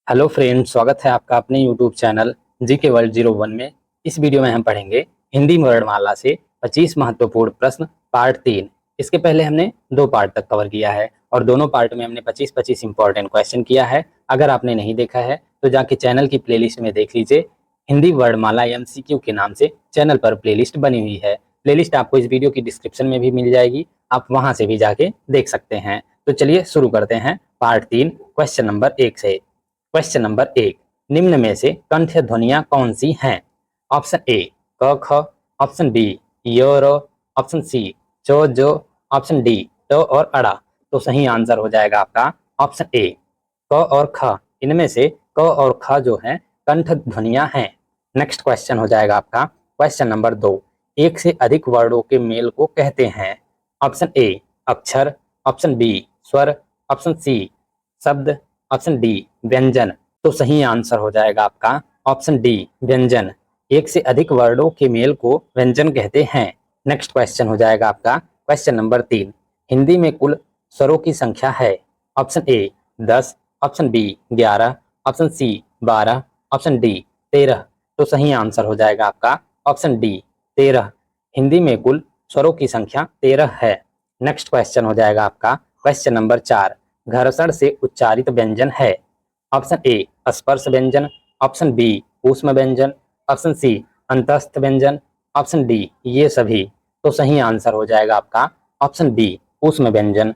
Hello friends, स्वागत है आपका अपने यूट्यूब चैनल जीके वर्ल्ड 01 में। इस वीडियो में हम पढ़ेंगे हिंदी वर्णमाला से 25 महत्वपूर्ण प्रश्न पार्ट 3। इसके पहले हमने 2 पार्ट तक कवर किया है और दोनों पार्ट में हमने 25-25 इंपॉर्टेंट क्वेश्चन किया है। अगर आपने नहीं देखा है तो जाके चैनल की प्लेलिस्ट में देख लीजिए। हिंदी वर्णमाला MCQ के नाम से चैनल पर प्लेलिस्ट बनी हुई है। प्लेलिस्ट आपको इस वीडियो की डिस्क्रिप्शन में भी मिल जाएगी, आप वहां से भी जाके देख सकते हैं। तो चलिए शुरू करते हैं पार्ट 3 क्वेश्चन नंबर 1 से। क्वेश्चन नंबर 1, निम्न में से कंठ ध्वनियां कौन सी हैं? ऑप्शन ए क ख, ऑप्शन बी य र, ऑप्शन सी चो जो, ऑप्शन डी ट और अड़ा। तो सही आंसर हो जाएगा आपका ऑप्शन ए क और ख। इनमें से क और ख जो है कंठ ध्वनियां हैं। नेक्स्ट क्वेश्चन हो जाएगा आपका क्वेश्चन नंबर 2, एक से अधिक वर्डों के मेल को कहते हैं? ऑप्शन ए अक्षर, ऑप्शन बी स्वर, ऑप्शन सी शब्द, ऑप्शन डी व्यंजन। तो सही आंसर हो जाएगा आपका ऑप्शन डी व्यंजन। एक से अधिक वर्डों के मेल को व्यंजन कहते हैं। नेक्स्ट क्वेश्चन हो जाएगा आपका क्वेश्चन नंबर 3, हिंदी में कुल स्वरों की संख्या है? Option A 10, option B 11, option C 12, option D 13। तो सही आंसर हो जाएगा आपका ऑप्शन डी 13। हिंदी में कुल स्वरों की संख्या 13 है। नेक्स्ट क्वेश्चन हो जाएगा आपका क्वेश्चन नंबर 4, घर्षण से उच्चारित व्यंजन है? ऑप्शन ए स्पर्श व्यंजन, ऑप्शन बी ऊष्म व्यंजन, ऑप्शन सी अंतस्थ व्यंजन, ऑप्शन डी ये सभी। तो सही आंसर हो जाएगा आपका ऑप्शन बी ऊष्म व्यंजन।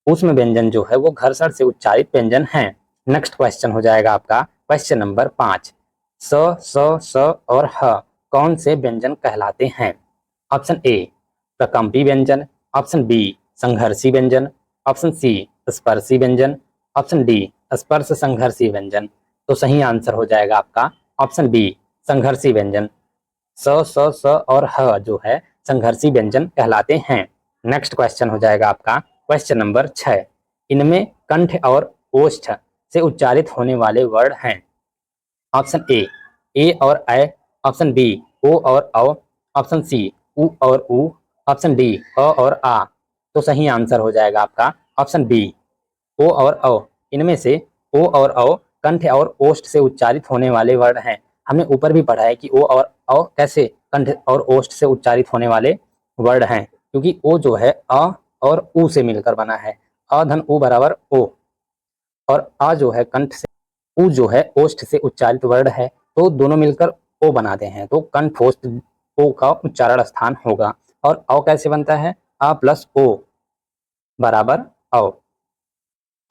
ऊष्म व्यंजन जो है वो घर्षण से उच्चारित व्यंजन है। नेक्स्ट क्वेश्चन हो जाएगा आपका क्वेश्चन नंबर 5, स और ह कौन से व्यंजन कहलाते हैं? ऑप्शन ए प्रकम्पी व्यंजन, ऑप्शन बी संघर्षी व्यंजन, ऑप्शन सी स्पर्शी व्यंजन, ऑप्शन डी स्पर्श संघर्षी व्यंजन। तो सही आंसर हो जाएगा आपका ऑप्शन बी संघर्षी व्यंजन। स और ह जो है संघर्षी व्यंजन कहलाते हैं। नेक्स्ट क्वेश्चन हो जाएगा आपका क्वेश्चन नंबर 6, इनमें कंठ और ओष्ठ से उच्चारित होने वाले वर्ड हैं? ऑप्शन ए और ऐ, ऑप्शन बी ओ और औ, ऑप्शन सी उ और ऊ, ऑप्शन डी अ और आ। तो सही आंसर हो जाएगा आपका ऑप्शन बी ओ और औ। इनमें से ओ और औ कंठ और ओष्ठ से उच्चारित होने वाले वर्ड हैं। हमने ऊपर भी पढ़ा है कि ओ और औ कैसे कंठ और ओष्ठ से उच्चारित होने वाले वर्ड हैं, क्योंकि ओ जो है अ और ऊ से मिलकर बना है। अ धन ऊ बराबर ओ, और आ जो है कंठ से, ऊ जो है ओष्ठ से उच्चारित वर्ड है, तो दोनों मिलकर ओ बनाते हैं। तो कंठ ओष्ठ ओ का उच्चारण स्थान होगा। और औ कैसे बनता है? आ प्लस ओ बराबर औ।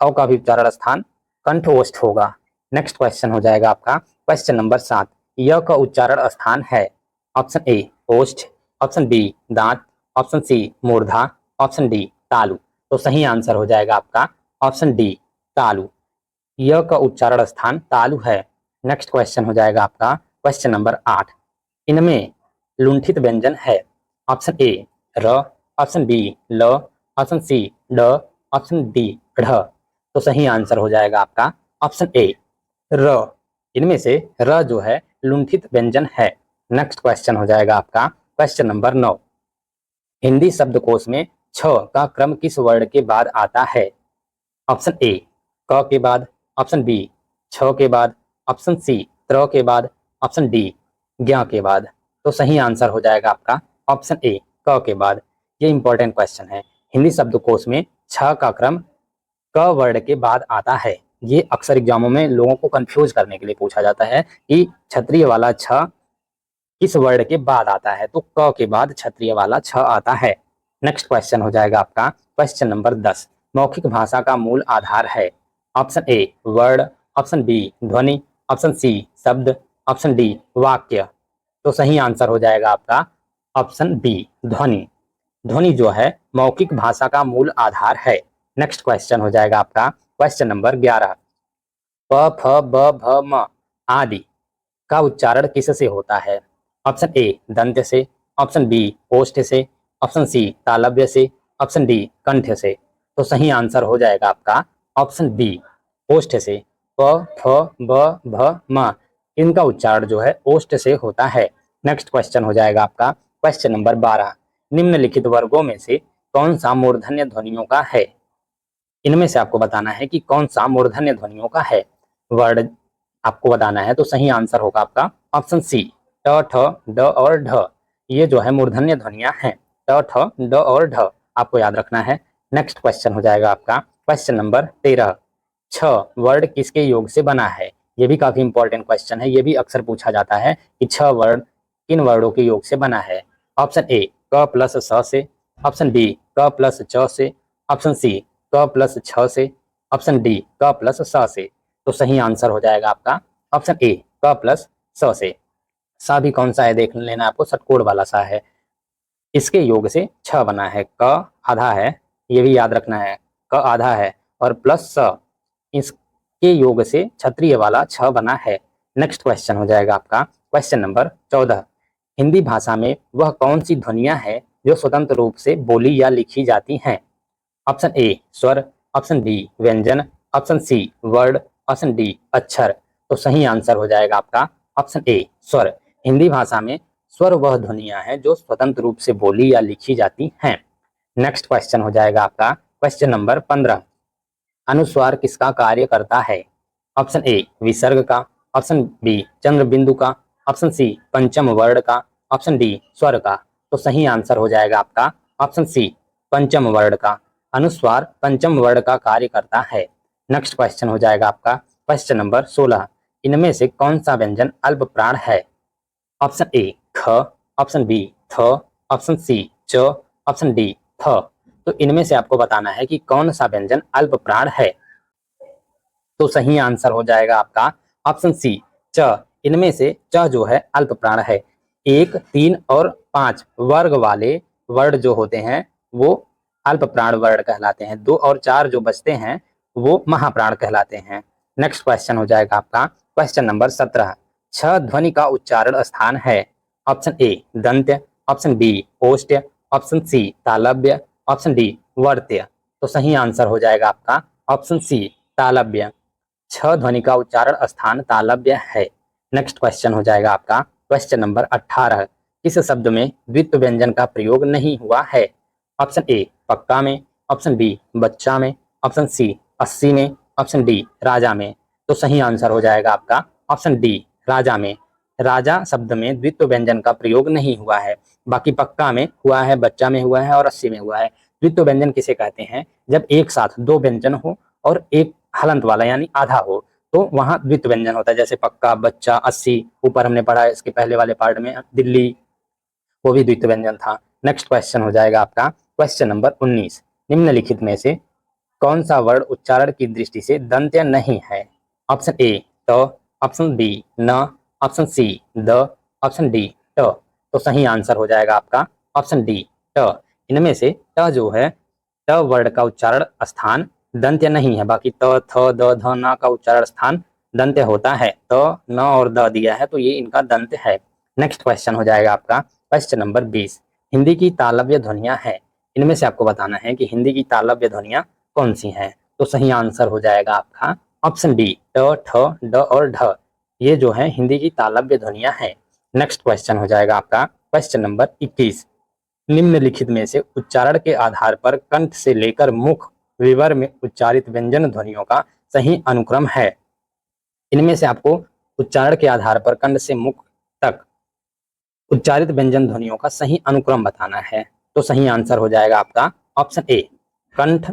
औ का भी उच्चारण स्थान कंठ ओष्ठ होगा। नेक्स्ट क्वेश्चन हो जाएगा आपका क्वेश्चन नंबर 7, य का उच्चारण स्थान है? ऑप्शन ए ओष्ठ, ऑप्शन बी दांत, ऑप्शन सी मूर्धा, ऑप्शन डी तालु। तो सही आंसर हो जाएगा आपका ऑप्शन डी तालु। य का उच्चारण स्थान तालु है। नेक्स्ट क्वेश्चन हो जाएगा आपका क्वेश्चन नंबर 8, इनमें लुंठित व्यंजन है? ऑप्शन ए र, ऑप्शन बी ल, ऑप्शन सी ड, ऑप्शन डी ढ़। तो सही आंसर हो जाएगा आपका ऑप्शन ए र। इनमें से र जो है लुंठित व्यंजन है। नेक्स्ट क्वेश्चन हो जाएगा आपका क्वेश्चन नंबर 9, हिंदी शब्दकोश में छ का क्रम किस वर्ण के बाद आता है? ऑप्शन ए क के बाद, ऑप्शन बी छ के बाद, ऑप्शन सी त्र के बाद, ऑप्शन डी ज्ञ के बाद। तो सही आंसर हो जाएगा आपका ऑप्शन ए क के बाद। ये इंपॉर्टेंट क्वेश्चन है। हिंदी शब्दकोश में छ का क्रम क वर्ण के बाद आता है। ये अक्सर एग्जामों में लोगों को कंफ्यूज करने के लिए पूछा जाता है कि क्षत्रिय वाला छ किस वर्ण के बाद आता है, तो क के बाद क्षत्रिय वाला छ आता है। नेक्स्ट क्वेश्चन हो जाएगा आपका क्वेश्चन नंबर 10, मौखिक भाषा का मूल आधार है? ऑप्शन ए वर्ण, ऑप्शन बी ध्वनि, ऑप्शन सी शब्द, ऑप्शन डी वाक्य। तो सही आंसर हो जाएगा आपका ऑप्शन बी ध्वनि। ध्वनि जो है मौखिक भाषा का मूल आधार है। नेक्स्ट क्वेश्चन हो जाएगा आपका क्वेश्चन नंबर 11, प फ ब भ म आदि का उच्चारण किससे होता है? ऑप्शन ए दंत से, ऑप्शन बी ओष्ठ से, ऑप्शन सी तालव्य से, ऑप्शन डी कंठ से। तो सही आंसर हो जाएगा आपका ऑप्शन बी ओष्ठ से। प फ ब भ म इनका उच्चारण जो है ओष्ठ से होता है। नेक्स्ट क्वेश्चन हो जाएगा आपका क्वेश्चन नंबर 12, निम्नलिखित वर्गों में से कौन सा मूर्धन्य ध्वनियों का है? इनमें से आपको बताना है कि कौन सा मूर्धन्य ध्वनियों का है। वर्ड आपको बताना है, तो सही आंसर होगा आपका ऑप्शन सी, ट, ठ, ड और ढ। ये जो है मूर्धन्य ध्वनियां हैं, ट, ठ, ड और ढ, आपको याद रखना है। नेक्स्ट क्वेश्चन हो जाएगा आपका क्वेश्चन नंबर 13, छ वर्ड किसके योग से बना है? ये भी काफी इंपॉर्टेंट क्वेश्चन है, ये भी अक्सर पूछा जाता है कि छ वर्ड किन वर्डों के योग से बना है। ऑप्शन ए क प्लस स से, ऑप्शन बी क प्लस च से, ऑप्शन सी क प्लस छ से, ऑप्शन डी क प्लस स से। तो सही आंसर हो जाएगा आपका ऑप्शन ए क प्लस स से। सा भी कौन सा है देख लेना आपको, षटकोण वाला सा है, इसके योग से छ बना है। क आधा है, ये भी याद रखना है, क आधा है और प्लस स, इसके योग से क्षत्रिय वाला छ बना है। नेक्स्ट क्वेश्चन हो जाएगा आपका क्वेश्चन नंबर 14, हिंदी भाषा में वह कौन सी ध्वनियां हैं जो स्वतंत्र रूप से बोली या लिखी जाती हैं? ऑप्शन ए स्वर, ऑप्शन बी व्यंजन, option C word, option D अक्षर। तो सही आंसर हो जाएगा आपका ऑप्शन ए स्वर। हिंदी भाषा में स्वर वह ध्वनियां हैं जो स्वतंत्र रूप से बोली या लिखी जाती हैं। नेक्स्ट क्वेश्चन हो जाएगा आपका क्वेश्चन नंबर 15, अनुस्वार किसका कार्य करता है? ऑप्शन ए विसर्ग का, ऑप्शन बी चंद्र बिंदु का, ऑप्शन सी पंचम वर्ण का, ऑप्शन डी स्वर का। तो सही आंसर हो जाएगा आपका ऑप्शन सी पंचम वर्ण का। अनुस्वार पंचम वर्ण का कार्य करता है। नेक्स्ट क्वेश्चन हो जाएगा आपका क्वेश्चन नंबर 16, इनमें से कौन सा व्यंजन अल्प प्राण है? ऑप्शन ए ख, ऑप्शन बी थ, ऑप्शन सी च, ऑप्शन डी थ। तो इनमें से आपको बताना है कि कौन सा व्यंजन अल्प प्राण है। तो सही आंसर हो जाएगा आपका ऑप्शन सी च। इनमें से च जो है अल्प प्राण है। 1, 3 और 5 वर्ग वाले वर्ड जो होते हैं वो अल्प प्राण वर्ड कहलाते हैं। 2 और 4 जो बचते हैं वो महाप्राण कहलाते हैं। नेक्स्ट क्वेश्चन हो जाएगा आपका क्वेश्चन नंबर 17, छ ध्वनि का उच्चारण स्थान है? ऑप्शन ए दंत्य, ऑप्शन बी ओष्ठ्य, ऑप्शन सी तालव्य, ऑप्शन डी वर्त्य। तो सही आंसर हो जाएगा आपका ऑप्शन सी तालव्य। छ ध्वनि का उच्चारण स्थान तालव्य है। नेक्स्ट क्वेश्चन हो जाएगा आपका क्वेश्चन नंबर 18, किस शब्द में द्वित्व व्यंजन का प्रयोग नहीं हुआ है? ऑप्शन ए पक्का में, ऑप्शन बी बच्चा में, ऑप्शन सी 80 में, ऑप्शन डी राजा में। तो सही आंसर हो जाएगा आपका ऑप्शन डी राजा में। राजा शब्द में द्वित्व व्यंजन का प्रयोग नहीं हुआ है, बाकी पक्का में हुआ है, बच्चा में हुआ है और 80 में हुआ है। द्वित्व व्यंजन किसे कहते हैं? जब एक साथ दो व्यंजन हो और एक हलंत वाला यानी आधा हो तो वहां द्वित्व व्यंजन होता है, जैसे पक्का, बच्चा, 80, ऊपर हमने पढ़ा है इसके पहले वाले पार्ट में दिल्ली, वो भी द्वित्व व्यंजन था। नेक्स्ट क्वेश्चन हो जाएगा आपका क्वेश्चन नंबर 19, निम्नलिखित में से कौन सा वर्ड उच्चारण की दृष्टि से दंत्य नहीं है? ऑप्शन ए त, ऑप्शन बी न, option see the, option D ट। तो सही आंसर हो जाएगा आपका ऑप्शन डी ट। इनमें से ट जो है, ट वर्ड का उच्चारण स्थान दंत्य नहीं है, बाकी त, थ, द, ध, न का उच्चारण स्थान दंत्य होता है। त, न और द दिया है तो ये इनका दंत्य है। नेक्स्ट क्वेश्चन हो जाएगा आपका क्वेश्चन नंबर 20, हिंदी की तालव्य ध्वनियां हैं, इनमें से आपको बताना है कि हिंदी की तालव्य ध्वनियां कौन सी हैं। तो सही आंसर हो जाएगा आपका ऑप्शन डी ट, ठ, ड और ढ। ये जो है हिंदी की तालव्य ध्वनियां हैं। नेक्स्ट क्वेश्चन हो जाएगा आपका क्वेश्चन नंबर 21, निम्नलिखित में से उच्चारण के आधार पर कंठ से लेकर मुख विवर में उच्चारित व्यंजन ध्वनियों का सही अनुक्रम है। इनमें से आपको उच्चारण के आधार पर कंठ से मुख तक उच्चारित व्यंजन ध्वनियों का सही अनुक्रम बताना है। तो सही आंसर हो जाएगा आपका ऑप्शन ए कंठ,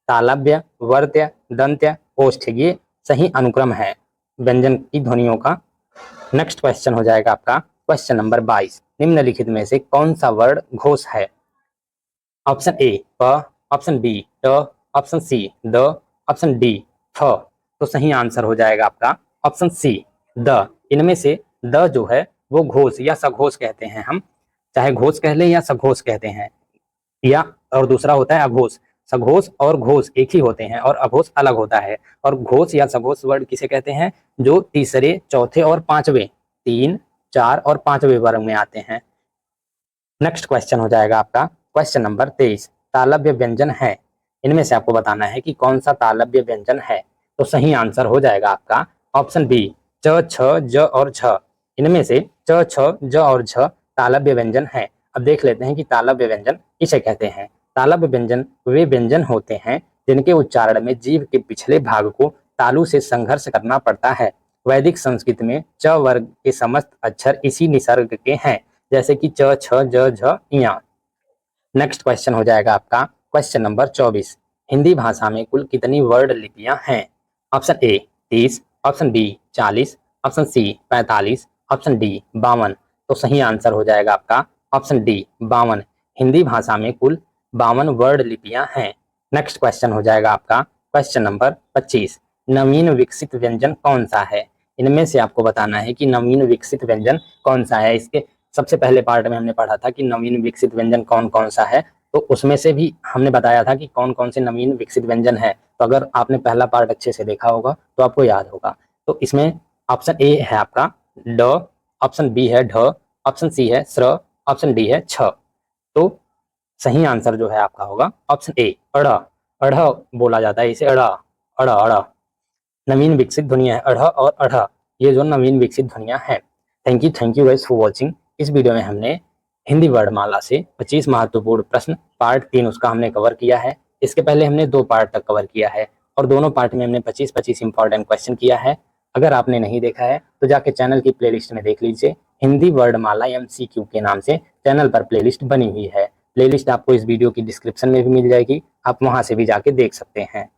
तालव्य, वर्त्य, दंत्य, ओष्ठ्य, ये सही अनुक्रम है व्यंजन की ध्वनियों का। नेक्स्ट क्वेश्चन हो जाएगा आपका क्वेश्चन नंबर 22, निम्नलिखित में से कौन सा वर्ड घोष है? ऑप्शन ए प, ऑप्शन बी ट, option see the, option D थ। तो सही आंसर हो जाएगा आपका ऑप्शन सी द। इनमें से द जो है वो घोष या सघोष कहते हैं हम, चाहे घोष कह लें या सघोष कहते हैं, या और दूसरा होता है अघोष। सघोष और घोष एक ही होते हैं और अघोष अलग होता है। और घोष या सघोष वर्ड किसे कहते हैं? जो तीसरे, चौथे और पांचवें, 3, 4 और 5वें वर्ग में आते हैं। नेक्स्ट क्वेश्चन हो जाएगा आपका क्वेश्चन नंबर 23, तालव्य व्यंजन है, इनमें से आपको बताना है कि कौन सा तालव्य व्यंजन है। तो सही आंसर हो जाएगा आपका ऑप्शन बी च, छ, ज और झ। इनमें से च, छ, ज और झ तालव्य व्यंजन है। अब देख लेते हैं कि तालव्य व्यंजन किसे कहते हैं। तालव्य व्यंजन वे व्यंजन होते हैं जिनके उच्चारण में जीभ के पिछले भाग को तालु से संघर्ष करना पड़ता है। वैदिक संस्कृत में च वर्ग के समस्त अक्षर इसी निसर्ग के हैं, जैसे कि च, छ, ज, झ, ञ। नेक्स्ट क्वेश्चन हो जाएगा आपका क्वेश्चन नंबर 24। हिंदी भाषा में कुल कितनी वर्ड लिपियां हैं? Option A 30, option B 40, option C 45, option D 52। तो सही आंसर हो जाएगा आपका ऑप्शन डी 52। हिंदी भाषा में कुल 52 वर्ड लिपियां हैं। नेक्स्ट क्वेश्चन हो जाएगा आपका क्वेश्चन नंबर 25। नवीन विकसित व्यंजन कौन सा है? इनमें से आपको बताना है कि नवीन विकसित व्यंजन कौन सा है। इसके सबसे पहले पार्ट में हमने पढ़ा था कि नवीन विकसित व्यंजन कौन कौन सा है, तो उसमें से भी हमने बताया था कि कौन कौन से नवीन विकसित व्यंजन है। तो अगर आपने पहला पार्ट अच्छे से देखा होगा तो आपको याद होगा। तो इसमें ऑप्शन ए है आपका ड, ऑप्शन बी है ढ, ऑप्शन सी है स्र, ऑप्शन डी है छ। तो सही आंसर जो है आपका होगा ऑप्शन ए अढ़। अढ़ बोला जाता है इसे, अढ़ अढ़ अढ़। नवीन विकसित ध्वनियां है अढ़ और अढ़, ये जो नवीन विकसित ध्वनियां हैं। Thank you guys for watching. इस वीडियो में हमने हिंदी वर्णमाला से 25 महत्वपूर्ण प्रश्न पार्ट 3 उसका हमने कवर किया है। इसके पहले हमने 2 पार्ट तक कवर किया है और दोनों पार्ट में हमने 25-25 इंपॉर्टेंट क्वेश्चन किया है। अगर आपने नहीं देखा है तो जाके चैनल की प्लेलिस्ट में देख लीजिए। हिंदी वर्णमाला MCQ के नाम से चैनल पर प्लेलिस्ट बनी हुई है। प्लेलिस्ट आपको इस वीडियो की डिस्क्रिप्शन में भी मिल जाएगी, आप वहां से भी जाके देख सकते हैं।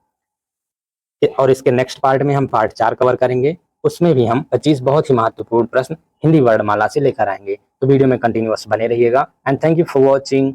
और इसके नेक्स्ट पार्ट में हम पार्ट 4 कवर करेंगे, उसमें भी हम 25 बहुत ही महत्वपूर्ण प्रश्न हिंदी वर्णमाला से लेकर आएंगे। तो वीडियो में कंटिन्यूअस बने रहिएगा and thank you for watching.